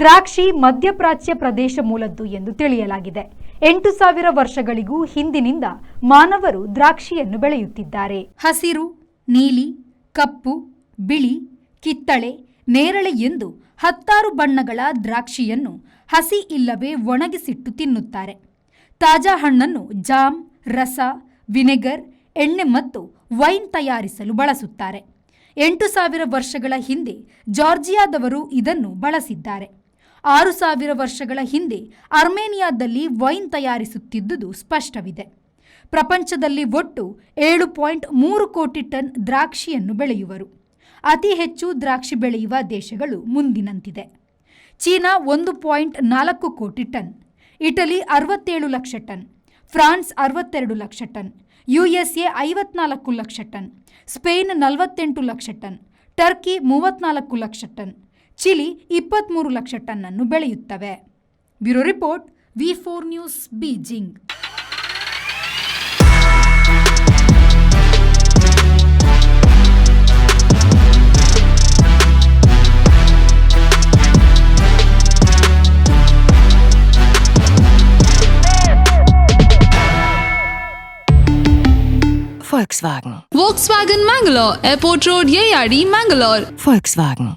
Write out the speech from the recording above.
ದ್ರಾಕ್ಷಿ ಮಧ್ಯಪ್ರಾಚ್ಯ ಪ್ರದೇಶ ಮೂಲದ್ದು ಎಂದು ತಿಳಿಯಲಾಗಿದೆ. 8,000 ವರ್ಷಗಳಿಗೂ ಹಿಂದಿನಿಂದ ಮಾನವರು ದ್ರಾಕ್ಷಿಯನ್ನು ಬೆಳೆಯುತ್ತಿದ್ದಾರೆ. ಹಸಿರು, ನೀಲಿ, ಕಪ್ಪು, ಬಿಳಿ, ಕಿತ್ತಳೆ, ನೇರಳೆ ಎಂದು 16 ಬಣ್ಣಗಳ ದ್ರಾಕ್ಷಿಯನ್ನು ಹಸಿ ಇಲ್ಲವೇ ಒಣಗಿಸಿಟ್ಟು ತಿನ್ನುತ್ತಾರೆ. ತಾಜಾ ಹಣ್ಣನ್ನು ಜಾಮ್, ರಸ, ವಿನೆಗರ್, ಎಣ್ಣೆ ಮತ್ತು ವೈನ್ ತಯಾರಿಸಲು ಬಳಸುತ್ತಾರೆ. 8,000 ವರ್ಷಗಳ ಹಿಂದೆ ಜಾರ್ಜಿಯಾದವರು ಇದನ್ನು ಬಳಸಿದ್ದಾರೆ. 6,000 ವರ್ಷಗಳ ಹಿಂದೆ ಅರ್ಮೇನಿಯಾದಲ್ಲಿ ವೈನ್ ತಯಾರಿಸುತ್ತಿದ್ದುದು ಸ್ಪಷ್ಟವಿದೆ. ಪ್ರಪಂಚದಲ್ಲಿ ಒಟ್ಟು 7.3 ಕೋಟಿ ಟನ್ ದ್ರಾಕ್ಷಿಯನ್ನು ಬೆಳೆಯುವರು. ಅತಿ ಹೆಚ್ಚು ದ್ರಾಕ್ಷಿ ಬೆಳೆಯುವ ದೇಶಗಳು ಮುಂದಿನಂತಿದೆ. ಚೀನಾ 1.4 ಕೋಟಿ ton, Italy 67 lakh ton, France 62 lakh ton, USA 54 lakh ton, Spain 48 lakh ton, Turkey 34 lakh ton, Chile 23 lakh ton ಅನ್ನು ಬೆಳೆಯುತ್ತವೆ. Bureau report, V4 news, Beijing. Volkswagen. Volkswagen Mangalore, Airport Road, Yeyadi, Mangalore. Volkswagen.